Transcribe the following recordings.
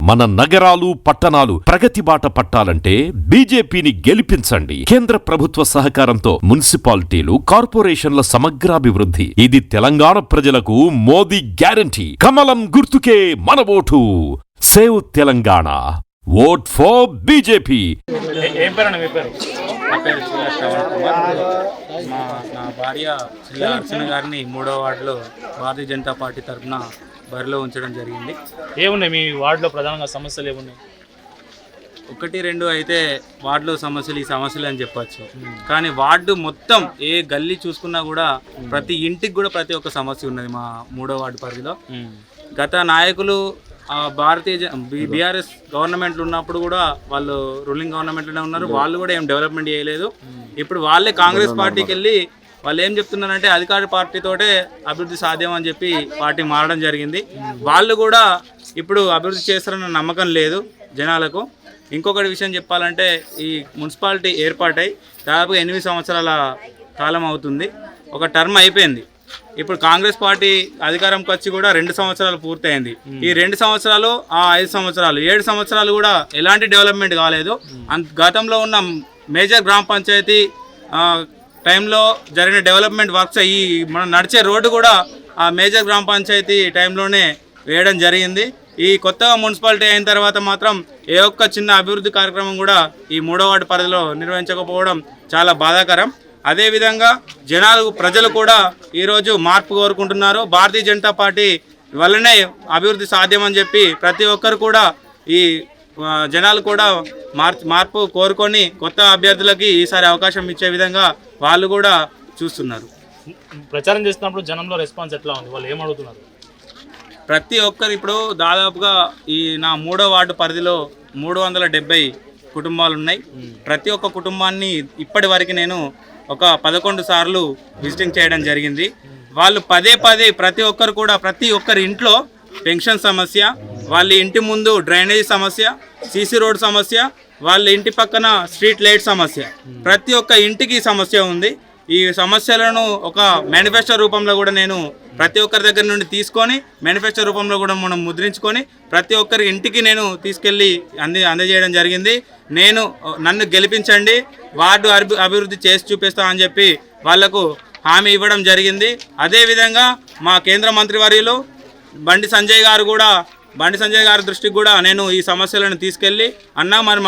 మన నగరాలు పట్టణాలు ప్రగతి బాట పట్టాలంటే బీజేపీని గెలిపించండి. కేంద్ర ప్రభుత్వ సహకారంతో మున్సిపాలిటీలు, కార్పొరేషన్ల సమగ్రాభివృద్ధి. ఇది తెలంగాణ ప్రజలకు మోదీ గ్యారంటీ. కమలం గుర్తుకే మన vote. Save Telangana. Vote for BJP. ఏం పేరు మీ పేరు? నా పేరు శ్రవణ్ కుమార్. నా భార్య శ్రీ అర్చన గారిని 3వ వార్డులో భారతీయ జనతా పార్టీ తరఫున బరిలో ఉంచడం జరిగింది. ఏమున్నాయి మీ వార్డులో ప్రధానంగా సమస్యలు ఏమున్నాయి? 1, 2 అయితే వార్డులో సమస్యలు ఈ సమస్యలు అని చెప్పచ్చు. కానీ వార్డు మొత్తం ఏ గల్లీ చూసుకున్నా కూడా ప్రతి ఇంటికి కూడా ప్రతి ఒక్క సమస్య ఉన్నది మా 3వ వార్డు పరిధిలో. గత నాయకులు బీఆర్ఎస్ గవర్నమెంట్లు ఉన్నప్పుడు కూడా వాళ్ళు రూలింగ్ గవర్నమెంట్లోనే ఉన్నారు. వాళ్ళు కూడా ఏం డెవలప్మెంట్ చేయలేదు. ఇప్పుడు వాళ్ళే కాంగ్రెస్ పార్టీకి వెళ్ళి వాళ్ళు ఏం చెప్తున్నారంటే అధికార పార్టీతోటే అభివృద్ధి సాధ్యం అని చెప్పి పార్టీ మారడం జరిగింది. వాళ్ళు కూడా ఇప్పుడు అభివృద్ధి చేస్తారన్న నమ్మకం లేదు జనాలకు. ఇంకొకటి విషయం చెప్పాలంటే ఈ మున్సిపాలిటీ ఏర్పాటై దాదాపు 8 సంవత్సరాల కాలం అవుతుంది. ఒక టర్మ్ అయిపోయింది. ఇప్పుడు కాంగ్రెస్ పార్టీ అధికారంకి వచ్చి కూడా 2 సంవత్సరాలు పూర్తయింది. ఈ 2 సంవత్సరాలు 5 సంవత్సరాలు 7 సంవత్సరాలు కూడా ఎలాంటి డెవలప్మెంట్ కాలేదు. గతంలో ఉన్న మేజర్ గ్రామ పంచాయతీ టైంలో జరిగిన డెవలప్మెంట్ వర్క్స్ ఈ మనం నడిచే రోడ్డు కూడా ఆ మేజర్ గ్రామ పంచాయతీ టైంలోనే వేయడం జరిగింది. ఈ కొత్తగా మున్సిపాలిటీ అయిన తర్వాత మాత్రం ఏ ఒక్క చిన్న అభివృద్ధి కార్యక్రమం కూడా ఈ 3వ వార్డు పరిధిలో నిర్వహించకపోవడం చాలా బాధాకరం. అదేవిధంగా ప్రజలు కూడా ఈరోజు మార్పు కోరుకుంటున్నారు. భారతీయ జనతా పార్టీ వల్లనే అభివృద్ధి సాధ్యమని చెప్పి ప్రతి ఒక్కరు కూడా ఈ జనాలు కూడా మార్పు కోరుకొని కొత్త అభ్యర్థులకి ఈసారి అవకాశం ఇచ్చే విధంగా వాళ్ళు కూడా చూస్తున్నారు. ప్రచారం చేస్తున్నప్పుడు జనంలో రెస్పాన్స్ ఎట్లా ఉంది? వాళ్ళు ఏమడుగుతున్నారు? ప్రతి ఒక్కరు ఇప్పుడు దాదాపుగా ఈ నా 3వ వార్డు పరిధిలో 370 కుటుంబాలు ఉన్నాయి. ప్రతి ఒక్క కుటుంబాన్ని ఇప్పటి వరకు నేను ఒక 11 సార్లు విజిటింగ్ చేయడం జరిగింది. వాళ్ళు పదే ప్రతి ఒక్కరు కూడా ప్రతి ఒక్కరి ఇంట్లో పెన్షన్ సమస్య, వాళ్ళ ఇంటి ముందు డ్రైనేజ్ సమస్య, సీసీ రోడ్ సమస్య, వాళ్ళ ఇంటి పక్కన స్ట్రీట్ లైట్ సమస్య, ప్రతి ఒక్క ఇంటికి సమస్య ఉంది. ఈ సమస్యలను ఒక మేనిఫెస్టో రూపంలో కూడా నేను ప్రతి ఒక్కరి దగ్గర నుండి తీసుకొని మేనిఫెస్టో రూపంలో కూడా మనం ముద్రించుకొని ప్రతి ఒక్కరి ఇంటికి నేను తీసుకెళ్ళి అందజేయడం జరిగింది. నన్ను గెలిపించండి, వార్డు అభివృద్ధి చేసి చూపిస్తా అని చెప్పి వాళ్లకు హామీ ఇవ్వడం జరిగింది. అదేవిధంగా మా కేంద్ర మంత్రివర్యులు బండి సంజయ్ గారి దృష్టికి కూడా నేను ఈ సమస్యలను తీసుకెళ్ళి మరి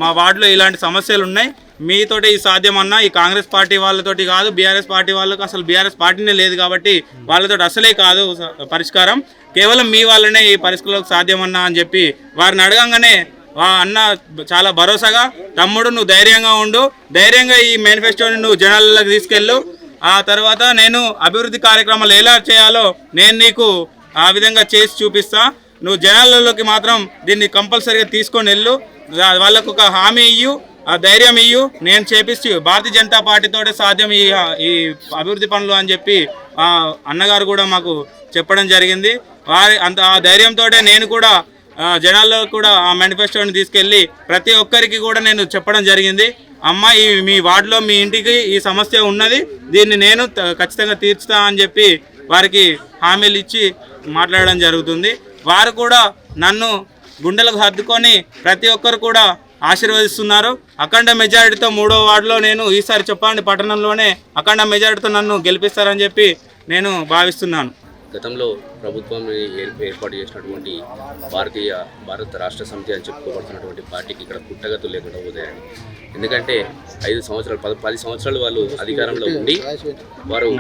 మా వార్డులో ఇలాంటి సమస్యలు ఉన్నాయి, మీతోటి ఈ సాధ్యమన్నా ఈ కాంగ్రెస్ పార్టీ వాళ్ళతోటి కాదు, బీఆర్ఎస్ పార్టీ వాళ్ళకు అసలు బీఆర్ఎస్ పార్టీనే లేదు కాబట్టి వాళ్ళతో అసలే కాదు పరిష్కారం, కేవలం మీ వాళ్ళనే ఈ పరిష్కారం సాధ్యమన్నా అని చెప్పి వారిని అడగంగానే అన్న చాలా భరోసాగా, తమ్ముడు నువ్వు ధైర్యంగా ఉండు, ధైర్యంగా ఈ మేనిఫెస్టోని నువ్వు జనాలకు తీసుకెళ్ళు, ఆ తర్వాత నేను అభివృద్ధి కార్యక్రమాలు ఎలా చేయాలో నేను నీకు ఆ విధంగా చేసి చూపిస్తా, నువ్వు జనాలలోకి మాత్రం దీన్ని కంపల్సరీగా తీసుకొని వెళ్ళు, వాళ్ళకు ఒక హామీ ఇయ్యు, ఆ ధైర్యం ఇయ్యు, నేను చేపిస్తూ భారతీయ జనతా పార్టీతోటే సాధ్యం ఈ అభివృద్ధి పనులు అని చెప్పి అన్నగారు కూడా మాకు చెప్పడం జరిగింది. ఆ ధైర్యంతో నేను కూడా జనాల్లో కూడా ఆ మేనిఫెస్టోని తీసుకెళ్ళి ప్రతి ఒక్కరికి కూడా నేను చెప్పడం జరిగింది. అమ్మ మీ వార్డులో మీ ఇంటికి ఈ సమస్య ఉన్నది, దీన్ని నేను ఖచ్చితంగా తీర్చుతా అని చెప్పి వారికి హామీలు ఇచ్చి మాట్లాడడం జరుగుతుంది. వారు కూడా నన్ను గుండెలకు హత్తుకొని ప్రతి ఒక్కరు కూడా ఆశీర్వదిస్తున్నారు. అఖండ మెజారిటీతో 3వ వార్డులో నేను ఈసారి చెప్పండి పట్టణంలోనే అఖండ మెజారిటీతో నన్ను గెలిపిస్తారని చెప్పి నేను భావిస్తున్నాను. గతంలో ప్రభుత్వం ఏర్పాటు చేసినటువంటి భారత రాష్ట్ర సమితి అని చెప్పుకోబడుతున్నటువంటి పార్టీకి ఇక్కడ పుట్టగతులు లేకుండా పోతాయని. ఎందుకంటే 5 సంవత్సరాలు 10 సంవత్సరాలు వాళ్ళు అధికారంలో ఉండి వారు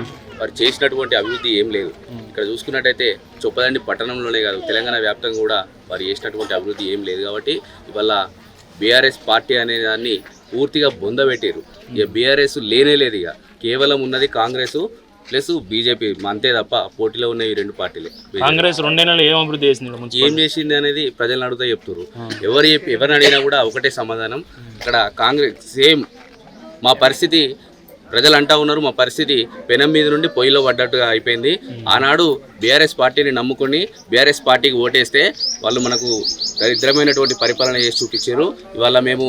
చేసినటువంటి అభివృద్ధి ఏం లేదు. ఇక్కడ చూసుకున్నట్టయితే చొప్పదండి పట్టణంలోనే కాదు తెలంగాణ వ్యాప్తంగా కూడా వారు చేసినటువంటి అభివృద్ధి ఏం లేదు. కాబట్టి ఇవాళ బీఆర్ఎస్ పార్టీ అనే దాన్ని పూర్తిగా బొందబెట్టారు. ఇక బీఆర్ఎస్ లేనే లేదు, ఇక కేవలం ఉన్నది కాంగ్రెస్ ప్లస్ బీజేపీ అంతే తప్ప పోటీలో ఉన్న ఈ 2 పార్టీలే. కాంగ్రెస్ 2 నెలలు ఏం చేసింది అనేది ప్రజలను అడుగుతా చెప్తారు. ఎవరిని అడిగినా కూడా ఒకటే సమాధానం, ఇక్కడ కాంగ్రెస్ సేమ్ మా పరిస్థితి ప్రజలు అంటా ఉన్నారు, మా పరిస్థితి పెనం మీద నుండి పొయ్యిలో పడ్డట్టుగా అయిపోయింది. ఆనాడు బీఆర్ఎస్ పార్టీని నమ్ముకొని బీఆర్ఎస్ పార్టీకి ఓటేస్తే వాళ్ళు మనకు దరిద్రమైనటువంటి పరిపాలన చేసి చూపించారు. ఇవాళ మేము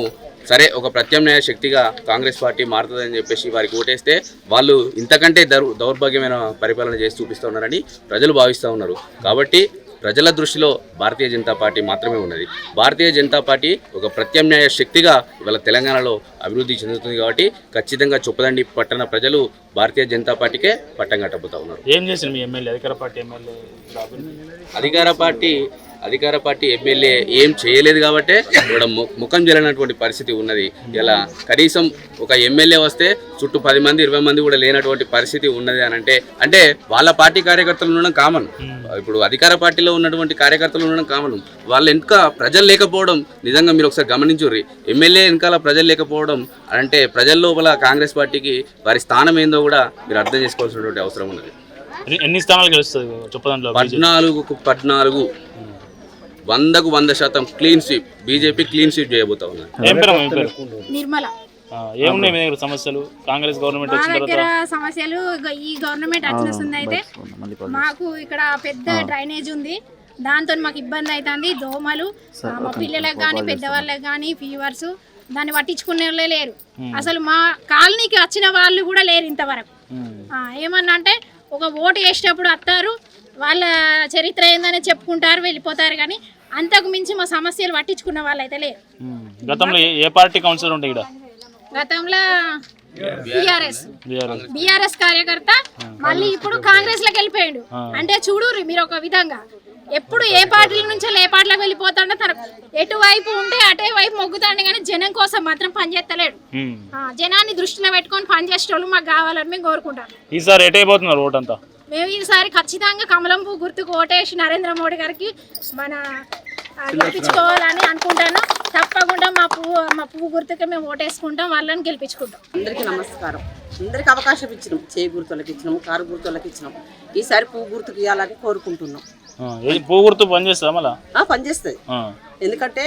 సరే ఒక ప్రత్యామ్నాయ శక్తిగా కాంగ్రెస్ పార్టీ మారుతుందని చెప్పేసి వారికి ఓటేస్తే వాళ్ళు ఇంతకంటే దౌర్భాగ్యమైన పరిపాలన చేసి చూపిస్తూ ఉన్నారని ప్రజలు భావిస్తూ ఉన్నారు. కాబట్టి ప్రజల దృష్టిలో భారతీయ జనతా పార్టీ మాత్రమే ఉన్నది. భారతీయ జనతా పార్టీ ఒక ప్రత్యామ్నాయ శక్తిగా ఇవాళ తెలంగాణలో అభివృద్ధి చెందుతుంది కాబట్టి ఖచ్చితంగా చొప్పదండి పట్టణ ప్రజలు భారతీయ జనతా పార్టీకే పట్టం కట్టబోతా ఉన్నారు. ఏం చేసింది మీ ఎమ్మెల్యే అధికార పార్టీ ఎమ్మెల్యే? అధికార పార్టీ ఎమ్మెల్యే ఏం చేయలేదు కాబట్టే ఇక్కడ ముఖం జరగనటువంటి పరిస్థితి ఉన్నది. ఇలా కనీసం ఒక ఎమ్మెల్యే వస్తే చుట్టూ 10 మంది 20 మంది కూడా లేనటువంటి పరిస్థితి ఉన్నది అని అంటే వాళ్ళ పార్టీ కార్యకర్తలు ఉండడం కామన్. ఇప్పుడు అధికార పార్టీలో ఉన్నటువంటి కార్యకర్తలు ఉండడం కామన్. వాళ్ళ వెనుక ప్రజలు లేకపోవడం నిజంగా మీరు ఒకసారి గమనించుర్రి. ఎమ్మెల్యే వెనకాల ప్రజలు లేకపోవడం అంటే ప్రజల లోపల కాంగ్రెస్ పార్టీకి వారి స్థానం ఏందో కూడా మీరు అర్థం చేసుకోవాల్సినటువంటి అవసరం ఉన్నది. ఎన్ని స్థానాలు గెలుస్తుంది చొప్పదండిలో? 14కు 14 100కు 100% clean sweep. BJP clean sweep చేయబోతా ఉన్నారు. ఏం పేరు మీ పేరు? నిర్మల. ఏమున్నాయి మీ దగ్గర సమస్యలు? కాంగ్రెస్ గవర్నమెంట్ మా వచ్చిన దగ్గర తర్వాత సమస్యలు ఈ గవర్నమెంట్ వచ్చిన అయితే మాకు ఇక్కడ పెద్ద డ్రైనేజ్ ఉంది, దాంతో మాకు ఇబ్బంది అవుతుంది. దోమలు మా పిల్లలకు కానీ పెద్దవాళ్ళకి కానీ ఫీవర్స్, దాన్ని పట్టించుకునే వాళ్ళే లేరు. అసలు మా కాలనీకి వచ్చిన వాళ్ళు కూడా లేరు ఇంతవరకు. ఏమన్నా అంటే ఒక ఓటు వేసేటప్పుడు వస్తారు, వాళ్ళ చరిత్ర ఏందని చెప్పుకుంటారు, వెళ్ళిపోతారు. కానీ అంతకు మించి మా సమస్యలు పట్టించుకున్న వాళ్ళు అయితే లేరు. గతంలో ఏ పార్టీ కౌన్సిలర్ ఉంటే ఇక్కడ? గతంలో బీఆర్ఎస్ కార్యకర్త మళ్ళీ ఇప్పుడు కాంగ్రెస్ లోకి వెళ్ళిపోయాడు. అంటే చూడు మీరు ఒక విధంగా ఎప్పుడు ఏ పార్టీల నుంచి ఏ పార్టీలకు వెళ్ళిపోతాడో తన ఎటువైపు ఉంటే అటే వైపు మొగ్గుతాడు, కానీ జనం కోసం మాత్రం పనిచేస్తలేడు. జనాన్ని దృష్టిలో పెట్టుకొని పనిచేసేటోళ్ళు మాకు కావాలని మేము కోరుకుంటాం. ఈసారి ఎటైపోతున్నారు ఓటు అంతా? మేము ఈసారి ఖచ్చితంగా కమలం పువ్వు గుర్తుకు ఓటేసి నరేంద్ర మోడీ గారికి మన గెలిపించుకోవాలని అనుకుంటాను. తప్పకుండా మా పువ్వు గుర్తుకే మేము ఓటేసుకుంటాం, వాళ్ళని గెలిపించుకుంటాం. అందరికీ నమస్కారం. అందరికి అవకాశం ఇచ్చినాం, చేయి గుర్తులకు ఇచ్చినాం, కారు గుర్తులకు ఇచ్చినాం. ఈసారి పువ్వు గుర్తుకు ఇవ్వాలని కోరుకుంటున్నాం. పువ్వు గుర్తు పనిచేస్తా మళ్ళా? పనిచేస్తుంది. ఎందుకంటే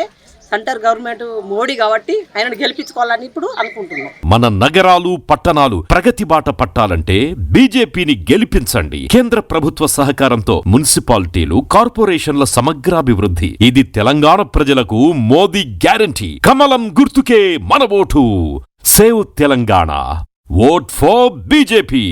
సెంటర్ గవర్నమెంట్ మోడీ కాబట్టి ఆయనను గెలిపించుకోవాలని ఇప్పుడు అనుకుంటున్నాం. మన నగరాలు పట్టణాలు ప్రగతి బాట పట్టాలంటే బీజేపీని గెలిపించండి. కేంద్ర ప్రభుత్వ సహకారంతో మున్సిపాలిటీలు కార్పొరేషన్ల సమగ్రాభివృద్ధి. ఇది తెలంగాణ ప్రజలకు మోదీ గ్యారంటీ. కమలం గుర్తుకే మన vote. Save Telangana. Vote for BJP.